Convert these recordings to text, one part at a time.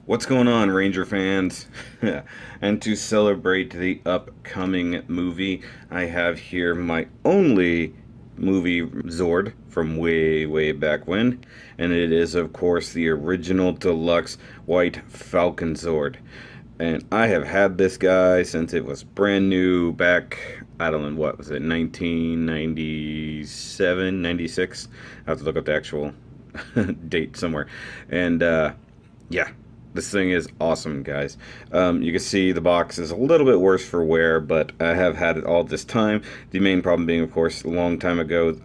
What's going on, Ranger fans? And to celebrate the upcoming movie, I have here my only movie Zord from way, way back when. And it is, of course, the original deluxe white Falconzord. And I have had this guy since it was brand new back, I don't know, what was it, 1997, 96? I have to look up the actual date somewhere. And, yeah, this thing is awesome, guys. You can see the box is a little bit worse for wear, but I have had it all this time. The main problem being, of course, a long time ago,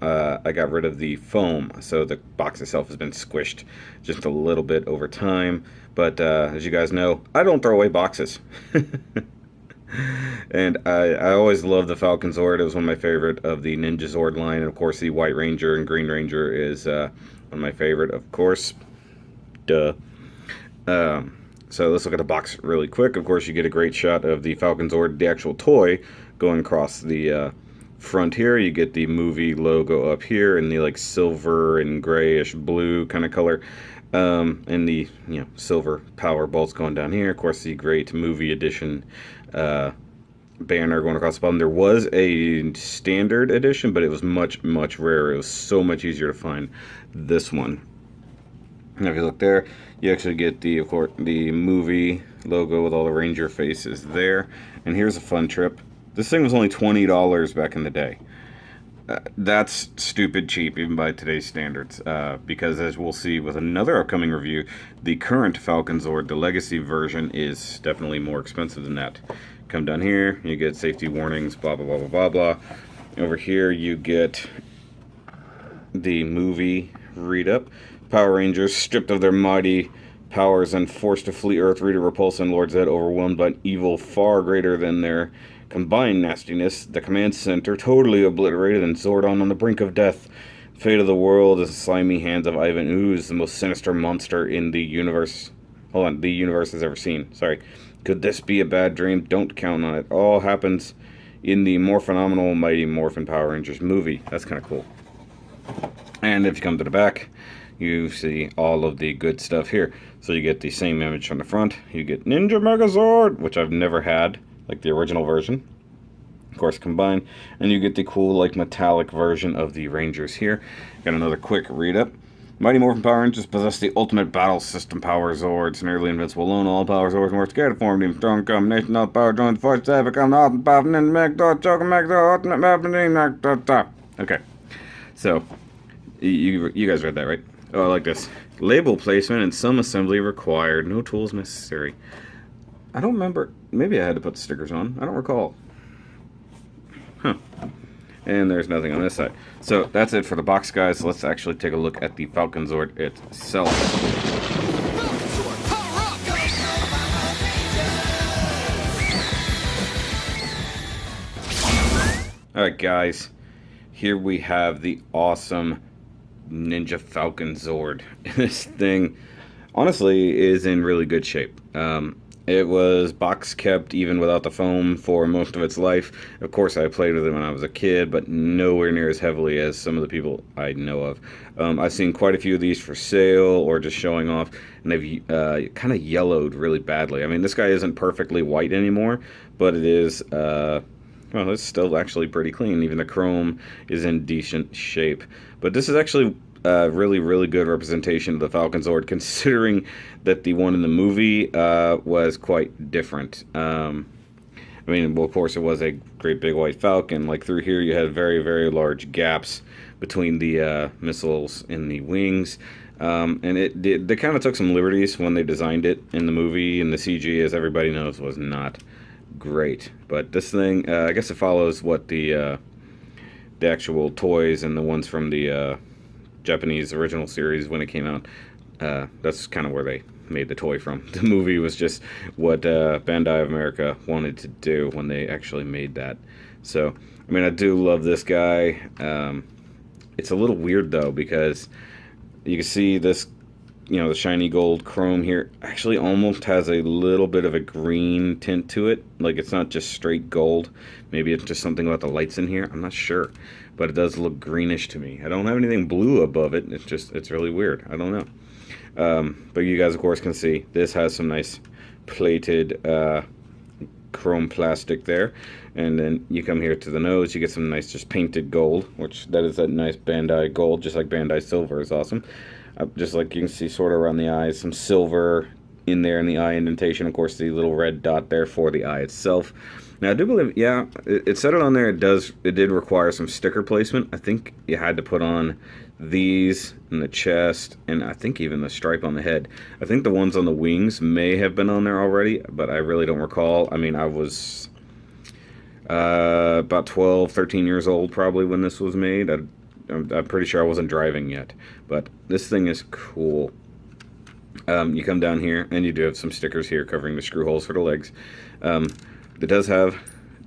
I got rid of the foam, so the box itself has been squished just a little bit over time. But as you guys know, I don't throw away boxes. And I always loved the Falcon Zord. It was one of my favorite of the Ninja Zord line. And of course, the White Ranger and Green Ranger is one of my favorite, of course. Duh. So let's look at the box really quick. Of course, you get a great shot of the Falconzord, the actual toy, going across the front here. You get the movie logo up here in the like silver and grayish blue kind of color. And the silver power bolts going down here. Of course, the great movie edition banner going across the bottom. There was a standard edition, but it was much, much rarer. It was so much easier to find this one. Now, if you look there, you actually get the, of course, the movie logo with all the Ranger faces there. And here's a fun trip. This thing was only $20 back in the day. That's stupid cheap, even by today's standards. Because as we'll see with another upcoming review, the current Falconzord, the Legacy version, is definitely more expensive than that. Come down here, you get safety warnings, blah, blah, blah, blah, blah, blah. Over here, you get the movie read-up. Power Rangers, stripped of their mighty powers and forced to flee Earth, Rita, Repulsa, and Lord Zed, overwhelmed by an evil far greater than their combined nastiness, the command center totally obliterated, and Zordon on the brink of death. Fate of the world is the slimy hands of Ivan Ooze, the most sinister monster in the universe. Hold on, the universe has ever seen. Sorry. Could this be a bad dream? Don't count on it. All happens in the more phenomenal Mighty Morphin Power Rangers movie. That's kind of cool. And if you come to the back, you see all of the good stuff here. So you get the same image from the front. You get Ninja Megazord, which I've never had, like the original version. Of course, combined. And you get the cool, like, metallic version of the Rangers here. Got another quick read-up. Mighty Morphin Power Rangers possess the ultimate battle system power Zords, nearly invincible alone. All power Zords work together to form the strong combination of power joined force to become the ultimate power and make the choke and make the ultimate power. Okay. So, you guys read that, right? Oh, I like this. Label placement and some assembly required. No tools necessary. I don't remember. Maybe I had to put the stickers on. I don't recall. Huh. And there's nothing on this side. So that's it for the box, guys. Let's actually take a look at the Falconzord itself. Alright, guys. Here we have the awesome Ninja Falconzord. This thing, honestly, is in really good shape. It was box kept even without the foam for most of its life. Of course, I played with it when I was a kid, but nowhere near as heavily as some of the people I know of. I've seen quite a few of these for sale or just showing off, and they've kind of yellowed really badly. I mean, this guy isn't perfectly white anymore, but it is, well, it's still actually pretty clean. Even the chrome is in decent shape. But this is actually really, really good representation of the Falconzord, considering that the one in the movie was quite different. I mean, well, of course, it was a great big white falcon. Like, through here, you had very, very large gaps between the missiles in the wings. And they kind of took some liberties when they designed it in the movie, and the CG, as everybody knows, was not great. But this thing, I guess it follows what the actual toys and the ones from the Japanese original series when it came out. That's kind of where they made the toy from. The movie was just what Bandai of America wanted to do when they actually made that. So, I mean, I do love this guy. It's a little weird, though, because you can see this you know, the shiny gold chrome here actually almost has a little bit of a green tint to it. Like, it's not just straight gold. Maybe it's just something about the lights in here. I'm not sure. But it does look greenish to me. I don't have anything blue above it. It's really weird. I don't know. But you guys, of course, can see this has some nice plated chrome plastic there. And then you come here to the nose, you get some nice just painted gold, which that is that nice Bandai gold, just like Bandai silver is awesome. Just like you can see sort of around the eyes, some silver in there in the eye indentation. Of course, the little red dot there for the eye itself. Now, I do believe, yeah, it said it on there. It did require some sticker placement. I think you had to put on these in the chest, and I think even the stripe on the head. I think the ones on the wings may have been on there already, but I really don't recall. I mean, I was about 12, 13 years old probably when this was made. I'm pretty sure I wasn't driving yet, but this thing is cool. You come down here, and you do have some stickers here covering the screw holes for the legs. It does have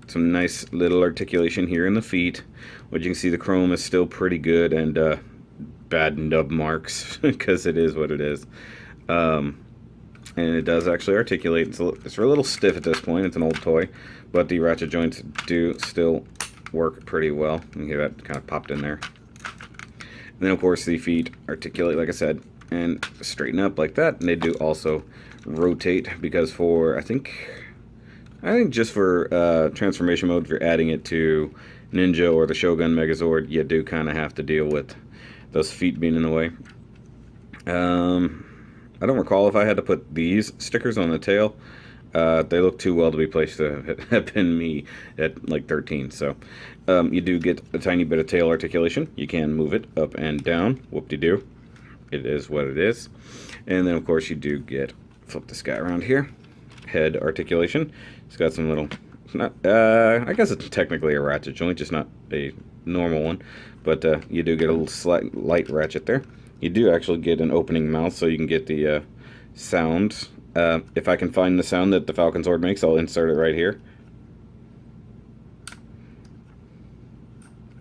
some nice little articulation here in the feet, which you can see the chrome is still pretty good, and bad nub marks, because it is what it is. And it does actually articulate. It's a little stiff at this point. It's an old toy, but the ratchet joints do still work pretty well. You can hear that kind of popped in there. And then, of course, the feet articulate, like I said, and straighten up like that. And they do also rotate, because for, I think just for transformation mode, if you're adding it to Ninja or the Shogun Megazord, you do kind of have to deal with those feet being in the way. I don't recall if I had to put these stickers on the tail. They look too well to be placed to have been me at like 13. So you do get a tiny bit of tail articulation. You can move it up and down. Whoop-de-doo. It is what it is. And then, of course, you do get, flip this guy around here, head articulation. It's got some little, not, I guess it's technically a ratchet joint, just not a normal one. But you do get a little slight light ratchet there. You do actually get an opening mouth, so you can get the sound. If I can find the sound that the Falconzord makes, I'll insert it right here.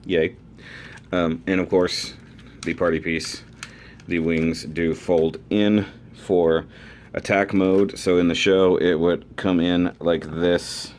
Yay. And of course, the party piece, the wings do fold in for attack mode. So in the show, it would come in like this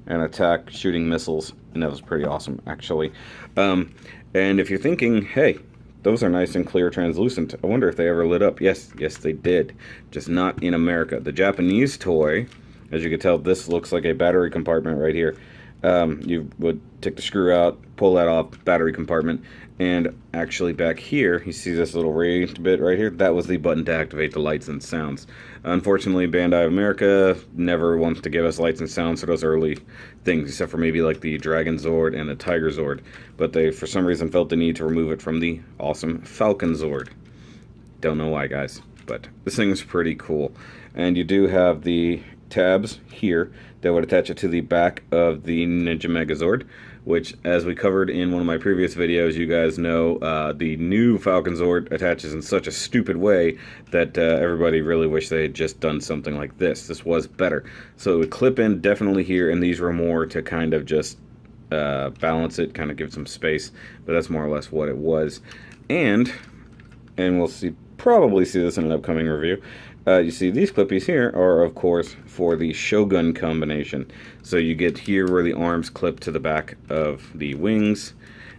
and attack shooting missiles, and that was pretty awesome, actually. And if you're thinking, hey, those are nice and clear translucent, I wonder if they ever lit up. Yes, they did, just not in America. The Japanese toy, as you can tell, this looks like a battery compartment right here. You would take the screw out, pull that off, battery compartment, and actually back here, you see this little raised bit right here? That was the button to activate the lights and sounds. Unfortunately, Bandai of America never wants to give us lights and sounds for those early things, except for maybe like the Dragon Zord and the Tiger Zord. But they, for some reason, felt the need to remove it from the awesome Falconzord. Don't know why, guys, but this thing's pretty cool. And you do have the tabs here that would attach it to the back of the Ninja Megazord, which, as we covered in one of my previous videos, you guys know the new Falconzord attaches in such a stupid way that everybody really wished they had just done something like this. This was better. So it would clip in definitely here, and these were more to kind of just balance it, kind of give some space, but that's more or less what it was. And we'll probably see this in an upcoming review. You see these clippies here are, of course, for the Shogun combination. So you get here where the arms clip to the back of the wings,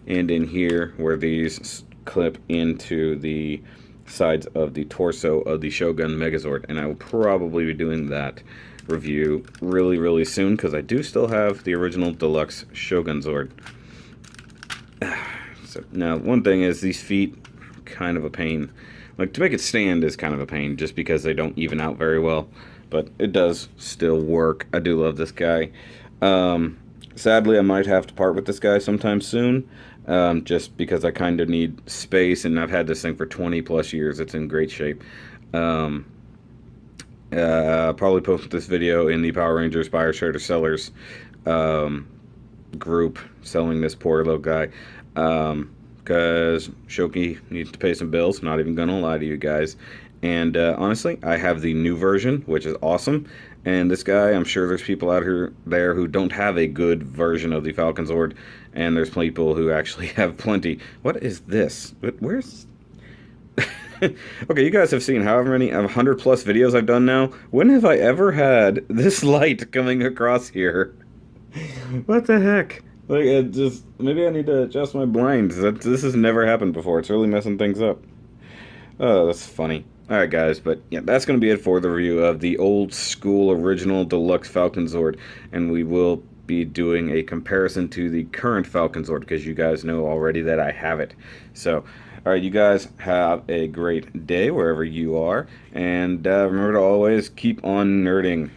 and in here where these clip into the sides of the torso of the Shogun Megazord. And I will probably be doing that review really, really soon, because I do still have the original Deluxe Shogun Zord. So, now, one thing is these feet, kind of a pain. Like, to make it stand is kind of a pain, just because they don't even out very well. But it does still work. I do love this guy. Sadly, I might have to part with this guy sometime soon, just because I kind of need space, and I've had this thing for 20 plus years. It's in great shape. I'll probably post this video in the Power Rangers Buyer Trader Sellers group, selling this poor little guy. Because Shoky needs to pay some bills, not even gonna lie to you guys. And honestly, I have the new version, which is awesome. And this guy, I'm sure there's people out there who don't have a good version of the Falconzord, and there's people who actually have plenty. What is this? Where's Okay, you guys have seen however many 100 plus videos I've done now. When have I ever had this light coming across here? What the heck? Like, it just maybe I need to adjust my blinds. This has never happened before. It's really messing things up. Oh, that's funny. All right, guys, but yeah, that's going to be it for the review of the old school original deluxe Falconzord, and we will be doing a comparison to the current Falconzord because you guys know already that I have it. So, all right, you guys have a great day wherever you are, and remember to always keep on nerding.